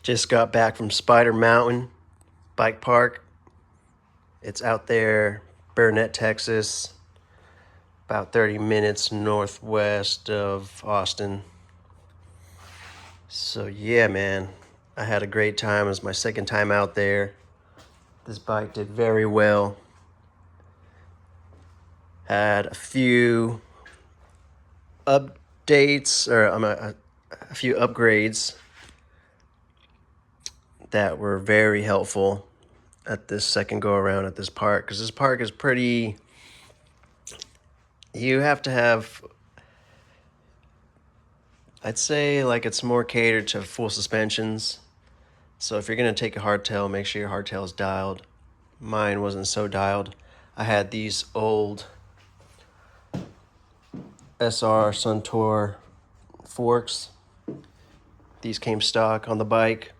Just got back from Spider Mountain Bike Park. It's out there, Burnett, Texas, about 30 minutes northwest of Austin. So yeah, man, I had a great time. It was my second time out there. This bike did very well. Had a few updates, or a few upgrades that were very helpful at this second go around at this park, because this park is pretty, you have to have, I'd say, like, it's more catered to full suspensions. So if you're going to take a hardtail, make sure your hardtail is dialed. Mine wasn't so dialed. I had these old SR Suntour forks. These came stock on the bike.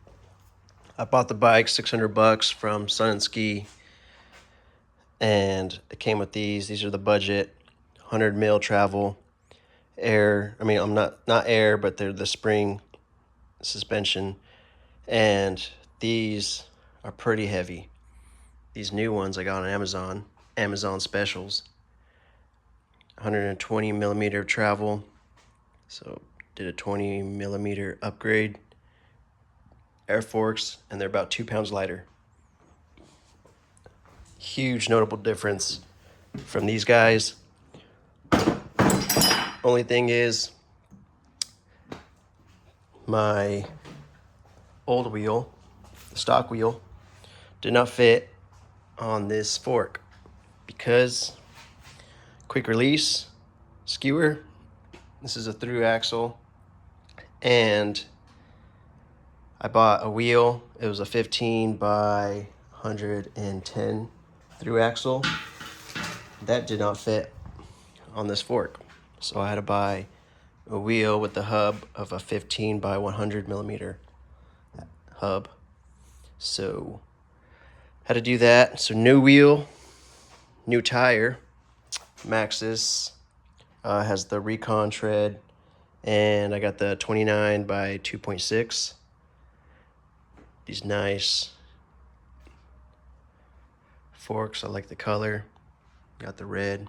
I bought the bike $600 from Sun and Ski, and it came with these. These are the budget 100 mil travel air. I mean, I'm not air, but they're the spring suspension, and these are pretty heavy. These new ones I got on Amazon specials. 120 millimeter travel, so did a 20 millimeter upgrade. Air forks, and they're about 2 pounds lighter. Huge notable difference from these guys. Only thing is, my old wheel, the stock wheel, did not fit on this fork because quick release skewer. This is a through axle, and I bought a wheel. It was a 15 by 110 through axle. That did not fit on this fork. So I had to buy a wheel with the hub of a 15 by 100 millimeter hub. So had to do that. So new wheel, new tire. Maxxis has the Recon tread, and I got the 29 by 2.6. These nice forks. I like the color. Got the red.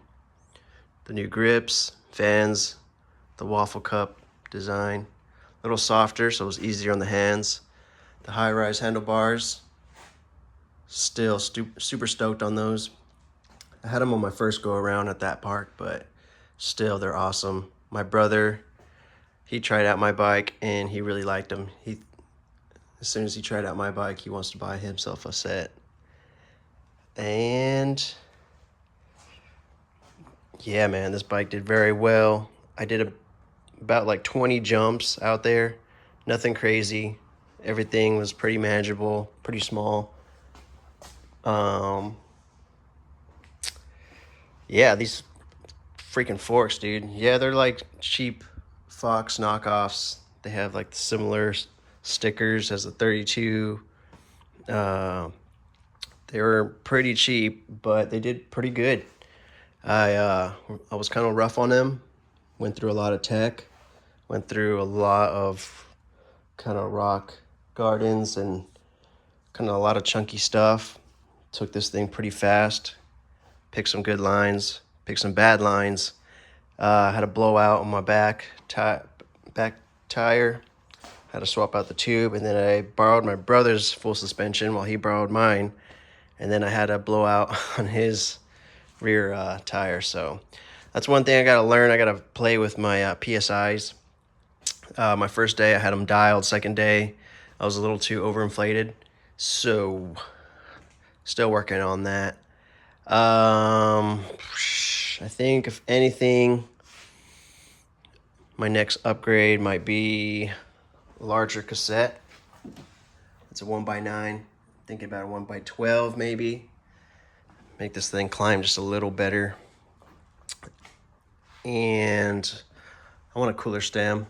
The new grips, fans, the waffle cup design. A little softer, so it was easier on the hands. The high-rise handlebars. Still super stoked on those. I had them on my first go around at that park, but still, they're awesome. My brother, he tried out my bike and he really liked them. As soon as he tried out my bike, he wants to buy himself a set. And yeah, man, this bike did very well. I did about like 20 jumps out there. Nothing crazy. Everything was pretty manageable, pretty small. Yeah, these freaking forks, dude. Yeah, they're like cheap Fox knockoffs. They have like similar stickers as the 32. They were pretty cheap, but they did pretty good. I was kind of rough on them. Went through a lot of tech. Went through a lot of kind of rock gardens and kind of a lot of chunky stuff. Took this thing pretty fast. Picked some good lines. Picked some bad lines. Had a blowout on my back tire. Had to swap out the tube, and then I borrowed my brother's full suspension while he borrowed mine, and then I had a blowout on his rear tire. So that's one thing I got to learn. I got to play with my PSIs. My first day I had them dialed. Second day I was a little too overinflated, so still working on that. I think if anything, my next upgrade might be larger cassette. It's a 1x9. Thinking about a 1x12 maybe. Make this thing climb just a little better. And I want a cooler stem.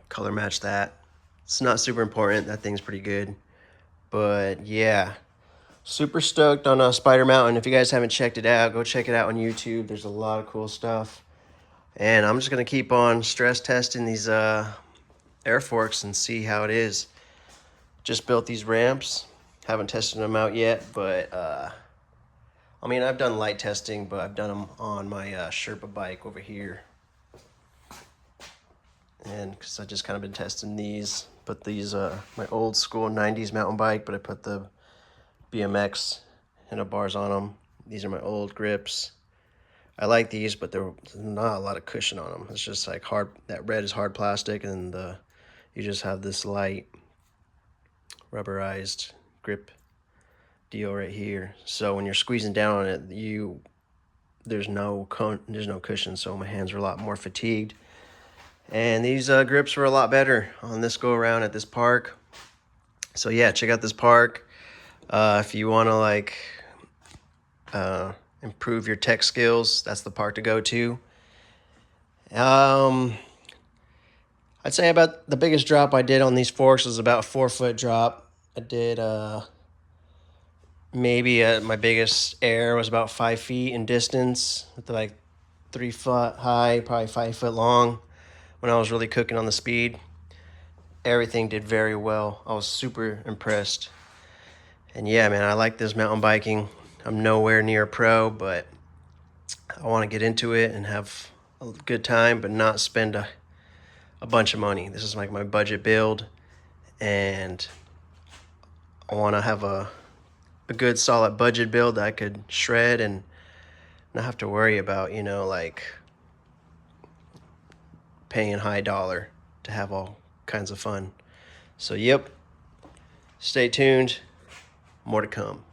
Color match that. It's not super important. That thing's pretty good. But yeah, super stoked on Spider Mountain. If you guys haven't checked it out, go check it out on YouTube. There's a lot of cool stuff. And I'm just going to keep on stress testing these air forks and see how it is. Just built these ramps. Haven't tested them out yet, but I mean, I've done light testing, but I've done them on my Sherpa bike over here. And because I just kind of been testing these, put these, my old school 90s mountain bike, but I put the BMX handlebars on them. These are my old grips. I like these, but there's not a lot of cushion on them. It's just like hard, that red is hard plastic, and you just have this light rubberized grip deal right here. So when you're squeezing down on it, there's no cushion, so my hands are a lot more fatigued. And these grips were a lot better on this go around at this park. So yeah, check out this park if you want to like improve your tech skills. That's the park to go to. I'd say about the biggest drop I did on these forks was about a 4-foot drop. I did maybe my biggest air was about 5 feet in distance, with like 3 foot high, probably 5 foot long. When I was really cooking on the speed, everything did very well. I was super impressed. And yeah, man, I like this mountain biking. I'm nowhere near a pro, but I want to get into it and have a good time, but not spend a bunch of money. This is like my budget build, and I want to have a good solid budget build that I could shred and not have to worry about, like paying high dollar to have all kinds of fun. So yep, stay tuned, more to come.